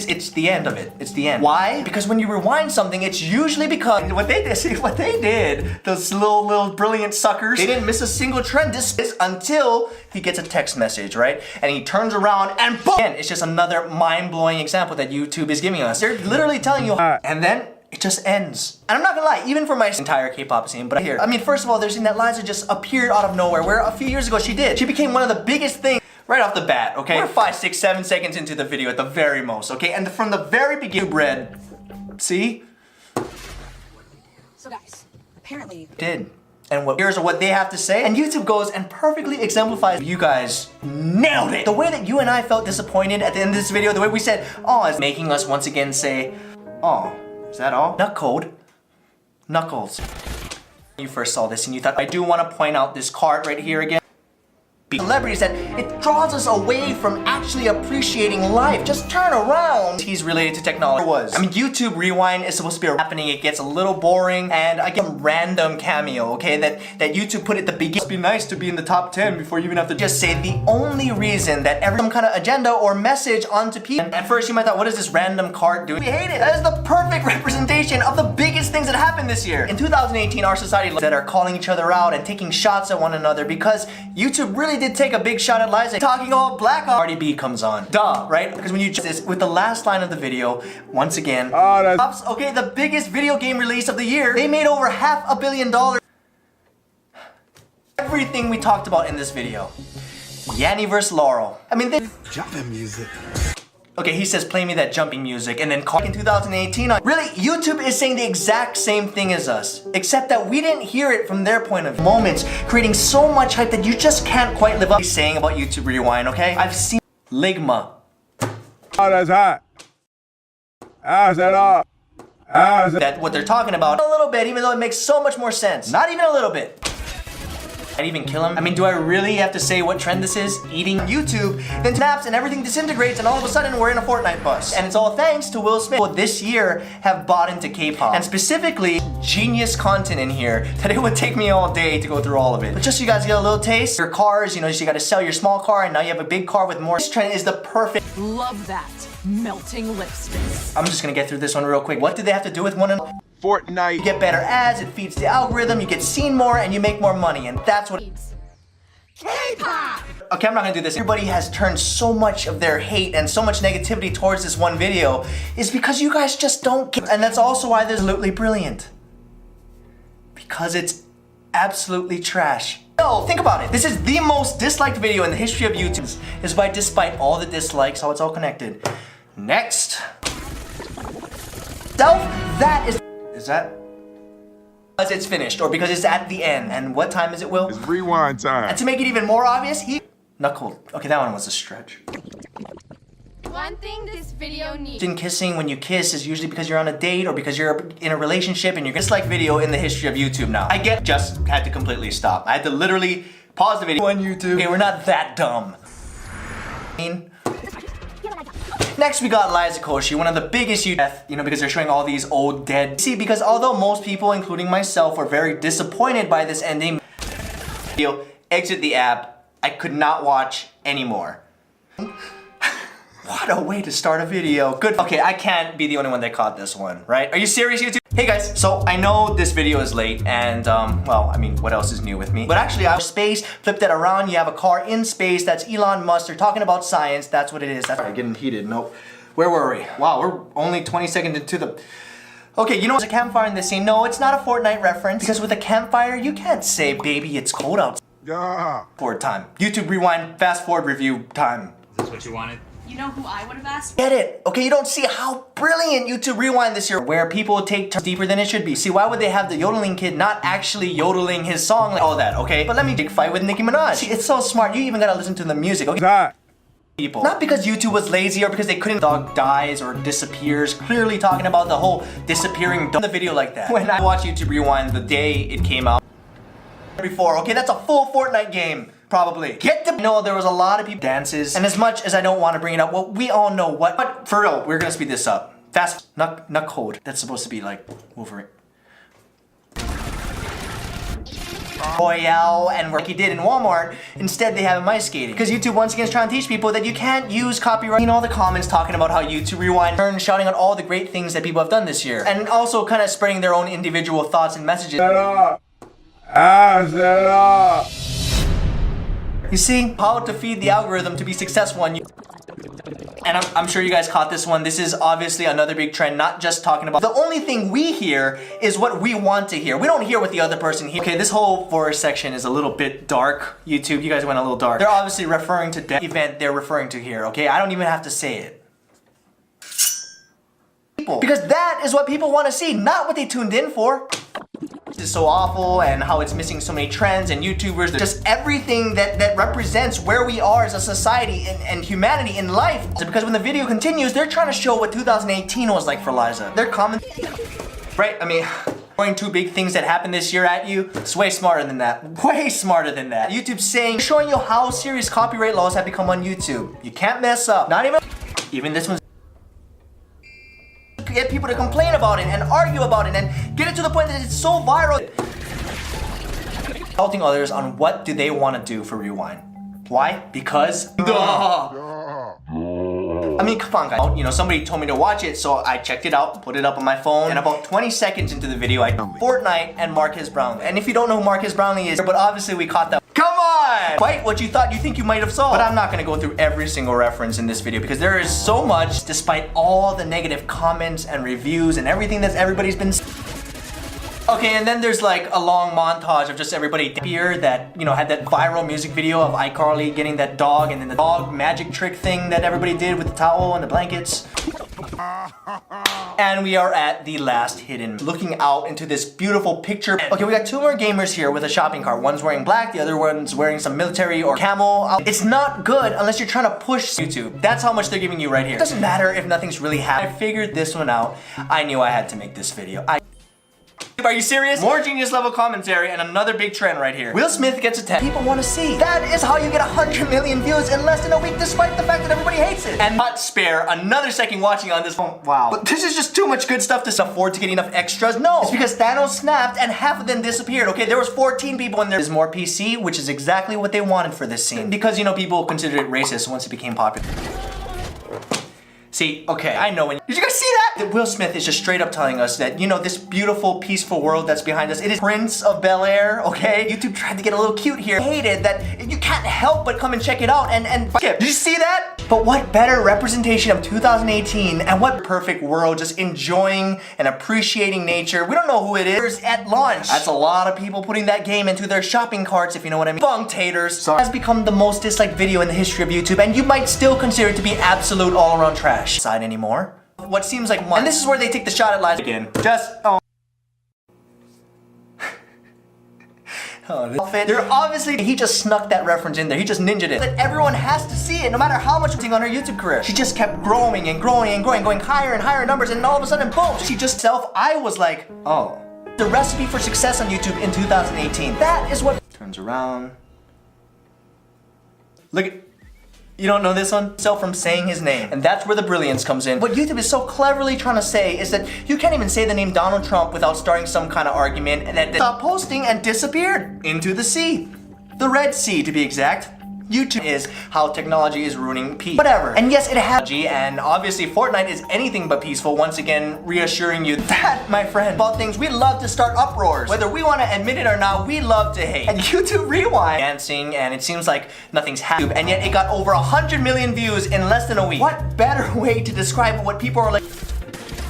it's the end of it. It's the end. Why? Because when you rewind something, it's usually because what they did, those little brilliant suckers, they didn't miss a single trend this until he gets a text message, right? And he turns around and boom! Again, it's just another mind-blowing example that YouTube is giving us. They're literally telling you, and then it just ends. And I'm not gonna lie, even for my entire K-pop scene, but here, I mean, first of all, there's seen that Liza just appeared out of nowhere, where a few years ago she did. She became one of the biggest things right off the bat, okay? We're 5, 6, 7 seconds into the video at the very most, okay? And from the very beginning, bread, see? So guys, apparently did. And here's what they have to say. And YouTube goes and perfectly exemplifies, you guys nailed it. The way that you and I felt disappointed at the end of this video, the way we said, oh, is making us once again say, oh, is that all? Nut code. Knuckles. You first saw this and you thought, I do want to point out this card right here again. Celebrities that it draws us away from actually appreciating life. Just turn around. He's related to technology. I mean, YouTube Rewind is supposed to be happening. It gets a little boring, and I get a random cameo, okay, that YouTube put at the beginning. It must be nice to be in the top 10 before you even have to just say the only reason that some kind of agenda or message onto people. And at first you might thought, what is this random card doing? We hate it. That is the perfect representation of the biggest things that happened this year. In 2018, our society that are calling each other out and taking shots at one another because YouTube really did take a big shot at Liza talking all black. Cardi B comes on. Duh, right? Because when you just this with the last line of the video, once again, okay, the biggest video game release of the year, they made over $500 million. Everything we talked about in this video. Yanni vs. Laurel. I mean, jumping music. Okay, he says, play me that jumping music, and then in 2018, really, YouTube is saying the exact same thing as us, except that we didn't hear it from their point of view. Moments, creating so much hype that you just can't quite live up to saying about YouTube Rewind, okay? I've seen Ligma. Oh, that's hot. How's that up? That what they're talking about a little bit, even though it makes so much more sense. Not even a little bit. I'd even kill him. I mean, do I really have to say what trend this is? Eating YouTube, then snaps and everything disintegrates and all of a sudden we're in a Fortnite bus. And it's all thanks to Will Smith, who this year have bought into K-pop. And specifically, genius content in here that it would take me all day to go through all of it. But just so you guys get a little taste, your cars, you know, you gotta sell your small car and now you have a big car with more. This trend is the perfect. Love that. Melting lipsticks. I'm just gonna get through this one real quick. What do they have to do with one another? Fortnite. You get better ads, it feeds the algorithm, you get seen more, and you make more money, and that's what K-pop! Okay, I'm not gonna do this. Everybody has turned so much of their hate and so much negativity towards this one video is because you guys just don't get, and that's also why this is absolutely brilliant. Because it's absolutely trash. No, think about it. This is the most disliked video in the history of YouTube. Is why despite all the dislikes, how it's all connected. Next. That is that? Because it's finished, or because it's at the end. And what time is it, Will? It's rewind time. And to make it even more obvious, knuckled. Okay, that one was a stretch. One thing this video needs. Kissing when you kiss is usually because you're on a date or because you're in a relationship and you're dislike video in the history of YouTube now. I get just had to completely stop. I had to literally pause the video on YouTube. Okay, we're not that dumb. Next we got Liza Koshy, one of the biggest you know, because they're showing all these old dead. See, because although most people, including myself, were very disappointed by this ending video, exit the app, I could not watch anymore. What a way to start a video. Good. Okay, I can't be the only one that caught this one, right? Are you serious, YouTube? Hey guys, so I know this video is late and well, I mean, what else is new with me? But actually, I have space, flip that around, you have a car in space, that's Elon Musk, they're talking about science, that's what it is. That's right, getting heated, nope. Where were we? Wow, we're only 20 seconds into the... Okay, you know, there's a campfire in this scene. No, it's not a Fortnite reference, because with a campfire, you can't say, baby, it's cold out. Yeah. Forward time. YouTube Rewind, fast forward review time. Is this what you wanted? You know who I would have asked? Get it? Okay, you don't see how brilliant YouTube Rewind this year, where people take turns deeper than it should be. See, why would they have the yodeling kid not actually yodeling his song, like all that, okay? But let me big fight with Nicki Minaj. See, it's so smart, you even gotta listen to the music, okay? People. Not because YouTube was lazy or because they couldn't dog dies or disappears, clearly talking about the whole disappearing the video like that. When I watched YouTube Rewind the day it came out, before, okay, that's a full Fortnite game. Probably. Get the no, there was a lot of people dances, and as much as I don't want to bring it up, well, we all know what. But for real, we're gonna speed this up. Fast, not cold. That's supposed to be like Wolverine. Royale and like he did in Walmart. Instead, they have him ice skating. Because YouTube once again is trying to teach people that you can't use copyright. In all the comments talking about how YouTube Rewind and shouting out all the great things that people have done this year. And also kind of spreading their own individual thoughts and messages. You see, how to feed the algorithm to be successful on YouTube. And I'm sure you guys caught this one. This is obviously another big trend, not just talking about. The only thing we hear is what we want to hear. We don't hear what the other person hears. Okay, this whole forest section is a little bit dark. YouTube, you guys went a little dark. They're obviously referring to the event they're referring to here, okay? I don't even have to say it. Because that is what people want to see, not what they tuned in for. This is so awful and how it's missing so many trends and YouTubers, just everything that represents where we are as a society and humanity in life. Because when the video continues, they're trying to show what 2018 was like for Liza. They're commenting, right? I mean, throwing two big things that happened this year at you, it's way smarter than that. Way smarter than that. YouTube's saying, showing you how serious copyright laws have become on YouTube. You can't mess up. Not even this one's get people to complain about it and argue about it and get it to the point that it's so viral. Consulting others on what do they want to do for Rewind. Why? Because I mean, come on guys. You know, somebody told me to watch it, so I checked it out, put it up on my phone, and about 20 seconds into the video, I Fortnite and Marques Brownlee. And if you don't know who Marques Brownlee is, but obviously we caught that. Come on! Quite what you thought you think you might have saw. But I'm not gonna go through every single reference in this video because there is so much, despite all the negative comments and reviews and everything that everybody's been. Okay, and then there's like a long montage of just everybody here that, you know, had that viral music video of iCarly getting that dog and then the dog magic trick thing that everybody did with the towel and the blankets. And we are at the last hidden, looking out into this beautiful picture. Okay, we got two more gamers here with a shopping cart. One's wearing black, the other one's wearing some military or camel. It's not good unless you're trying to push YouTube. That's how much they're giving you right here. It doesn't matter if nothing's really happening. I figured this one out. I knew I had to make this video. Are you serious? More genius level commentary and another big trend right here. Will Smith gets a 10. People want to see. That is how you get 100 million views in less than a week despite the fact that everybody hates it. And not spare another second watching on this phone. Wow. But this is just too much good stuff to afford to get enough extras. No, it's because Thanos snapped and half of them disappeared. Okay, there was 14 people in there. There's more PC, which is exactly what they wanted for this scene. Because, you know, people considered it racist once it became popular. See, okay, I know when. Did you guys see that? That Will Smith is just straight up telling us that, you know, this beautiful, peaceful world that's behind us, it is Prince of Bel-Air, okay? YouTube tried to get a little cute here. Hated that you can't help but come and check it out and skip. Did you see that? But what better representation of 2018 and what perfect world just enjoying and appreciating nature. We don't know who it is at launch. That's a lot of people putting that game into their shopping carts, if you know what I mean. Bunk taters. Sorry. Has become the most disliked video in the history of YouTube and you might still consider it to be absolute all-around trash. Side anymore. What seems like one. And this is where they take the shot at Liza again. Just they're obviously, he just snuck that reference in there. He just ninja'd it. That everyone has to see it, no matter how much on her YouTube career. She just kept growing and growing and growing, going higher and higher numbers, and all of a sudden, boom, she just I was like, oh. The recipe for success on YouTube in 2018. That is what turns around. Look at. You don't know this one? So from saying his name. And that's where the brilliance comes in. What YouTube is so cleverly trying to say is that you can't even say the name Donald Trump without starting some kind of argument and then stopped posting and disappeared into the sea. The Red Sea, to be exact. YouTube is how technology is ruining peace. Whatever. And yes, it has. And obviously Fortnite is anything but peaceful, once again reassuring you that, my friend, about things we love to start uproars. Whether we want to admit it or not, we love to hate. And YouTube Rewind dancing, and it seems like nothing's happened. And yet it got over 100 million views in less than a week. What better way to describe what people are like?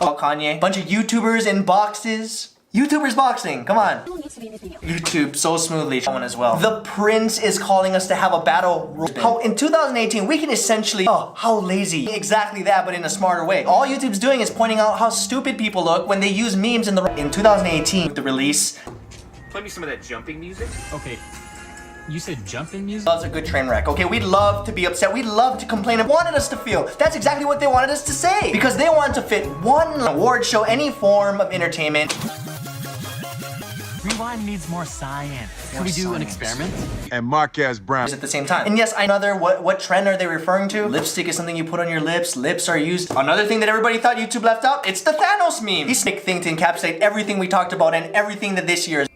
Oh, Kanye. Bunch of YouTubers in boxes. YouTubers boxing, come on. YouTube so smoothly, one as well. The Prince is calling us to have a battle. How in 2018 we can essentially, how lazy. Exactly that, but in a smarter way. All YouTube's doing is pointing out how stupid people look when they use memes in 2018, the release. Play me some of that jumping music. Okay. You said jumping music? Loves a good train wreck. Okay, we'd love to be upset. We'd love to complain and wanted us to feel. That's exactly what they wanted us to say. Because they wanted to fit one award show, any form of entertainment. Rewind needs more science. Can we do an experiment? And Marques Brown. At the same time. And yes, another, what trend are they referring to? Lipstick is something you put on your lips. Lips are used. Another thing that everybody thought YouTube left out, it's the Thanos meme. This big thing to encapsulate everything we talked about and everything that this year is.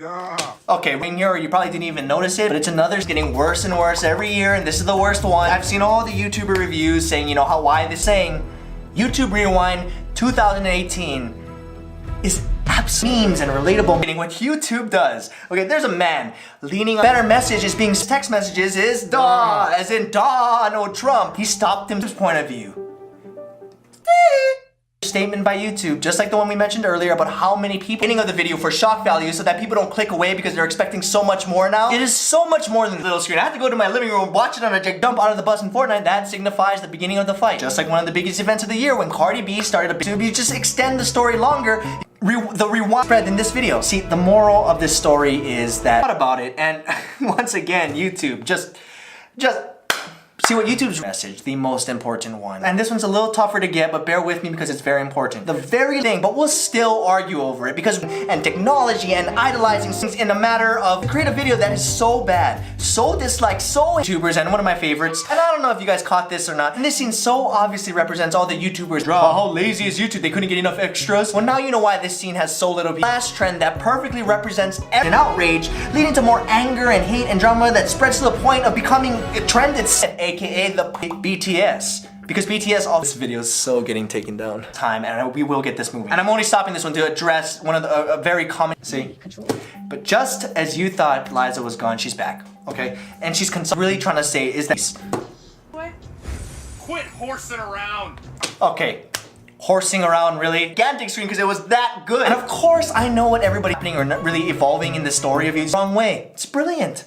Yeah. Okay, in here you probably didn't even notice it, but it's another. It's getting worse and worse every year, and this is the worst one. I've seen all the YouTuber reviews saying, you know, why they're saying YouTube Rewind 2018 is memes and relatable, meaning what YouTube does. Okay, there's a man leaning on better message is being text messages is Daw, as in Donald Trump. He stopped him from his point of view. Statement by YouTube, just like the one we mentioned earlier about how many people beginning of the video for shock value so that people don't click away because they're expecting so much more now. It is so much more than the little screen. I have to go to my living room, watch it on a jump out of the bus in Fortnite. That signifies the beginning of the fight. Just like one of the biggest events of the year when Cardi B started to you just extend the story longer. The rewind spread in this video. See, the moral of this story is that I thought about it, and once again, YouTube, just see what YouTube's message, the most important one. And this one's a little tougher to get, but bear with me because it's very important. The very thing, but we'll still argue over it because, and technology and idolizing things in a matter of create a video that is so bad, so disliked, so YouTubers, and one of my favorites, and I don't know if you guys caught this or not, and this scene so obviously represents all the YouTubers. Oh, how lazy is YouTube? They couldn't get enough extras. Well, now you know why this scene has so little views. Last trend that perfectly represents an outrage, leading to more anger and hate and drama that spreads to the point of becoming a trend itself, aka the BTS. Because BTS, all this video is so getting taken down. And we will get this moving. And I'm only stopping this one to address one of the very common, see? But just as you thought Liza was gone, she's back, okay? And she's really trying to say is that Quit horsing around. Okay, horsing around, really? Gigantic screen because it was that good. And of course I know what everybody's happening or not really evolving in the story of you the wrong way. It's brilliant.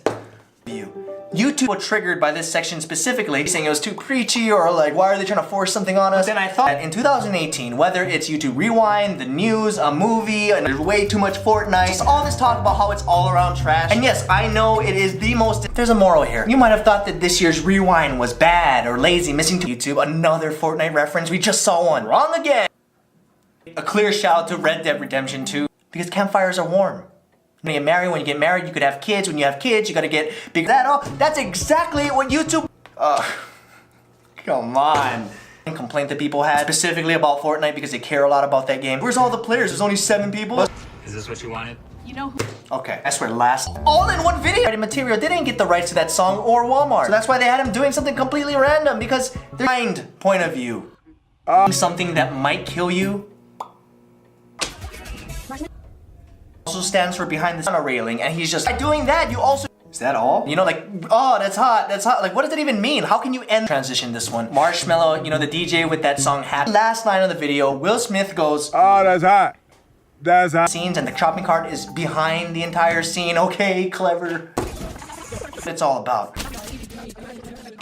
YouTube was triggered by this section specifically, saying it was too preachy or like, why are they trying to force something on us? But then I thought that in 2018, whether it's YouTube Rewind, the news, a movie, and there's way too much Fortnite, just all this talk about how it's all around trash. And yes, I know it is the most, there's a moral here. You might have thought that this year's Rewind was bad or lazy, missing to YouTube, another Fortnite reference. We just saw one. Wrong again. A clear shout out to Red Dead Redemption 2, because campfires are warm. When you get married, you could have kids. When you have kids, you gotta get big. That's exactly what YouTube. Come on. Complaint that people had specifically about Fortnite because they care a lot about that game. Where's all the players? There's only 7 people. Is this what you wanted? You know who? Okay, I swear, last all in one video material. They didn't get the rights to that song or Walmart, so that's why they had him doing something completely random because their mind point of view. Something that might kill you. Also stands for behind the railing, and he's just by doing that you also is that all? You know, like, oh, that's hot, like, what does that even mean? How can you end transition this one? Marshmello, you know, the DJ with that song Happy. Last line of the video, Will Smith goes, Oh, that's hot. That's hot. Scenes, and the shopping cart is behind the entire scene. Okay, clever. It's all about.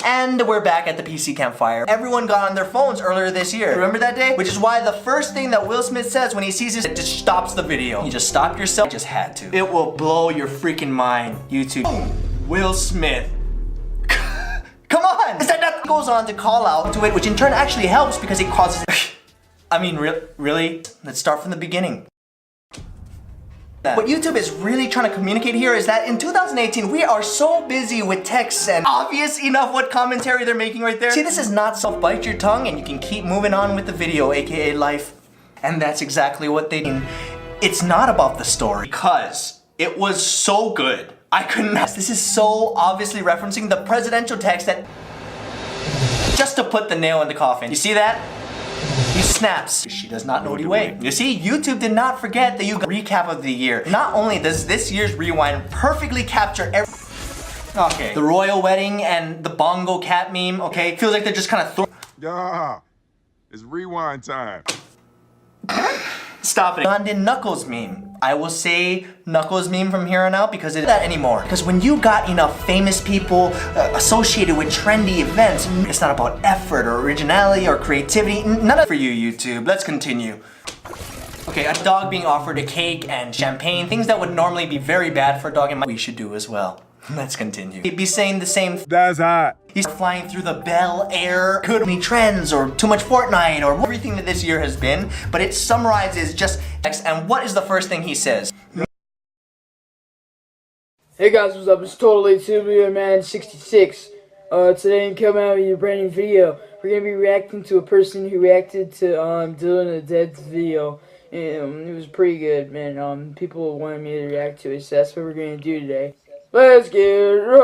And we're back at the PC campfire. Everyone got on their phones earlier this year. Remember that day? Which is why the first thing that Will Smith says when he sees this, it just stops the video. You just stop yourself. You just had to. It will blow your freaking mind, YouTube. Will Smith. Come on! Is that goes on to call out to it, which in turn actually helps because it causes. I mean, really? Let's start from the beginning. What YouTube is really trying to communicate here is that in 2018, we are so busy with texts and obvious enough what commentary they're making right there. See, this is not self-bite your tongue and you can keep moving on with the video, aka life. And that's exactly what they do. It's not about the story because it was so good. I couldn't. This is so obviously referencing the presidential text that just to put the nail in the coffin. You see that? He snaps. She does not know the way. You see, YouTube did not forget that you got a recap of the year. Not only does this year's Rewind perfectly capture every. Okay. The royal wedding and the bongo cat meme, okay? Feels like they're just kind of throwing. Yeah. It's rewind time. Stop it. London Knuckles meme. I will say Knuckles meme from here on out because it's not that anymore. Because when you got enough famous people associated with trendy events, it's not about effort or originality or creativity. None of it for you, YouTube. Let's continue. Okay, a dog being offered a cake and champagne, things that would normally be very bad for a dog, and we should do as well. Let's continue. He'd be saying the same. That's hot. He's flying through the Bel Air, could be trends or too much Fortnite or everything that this year has been, but it summarizes just X. And what is the first thing he says? Hey guys, what's up? It's Totally Tubular Man 66. Today I'm coming out with a brand new video. We're gonna be reacting to a person who reacted to Dylan the Dead's video. It was pretty good, man. People wanted me to react to it, so that's what we're gonna do today. Let's get right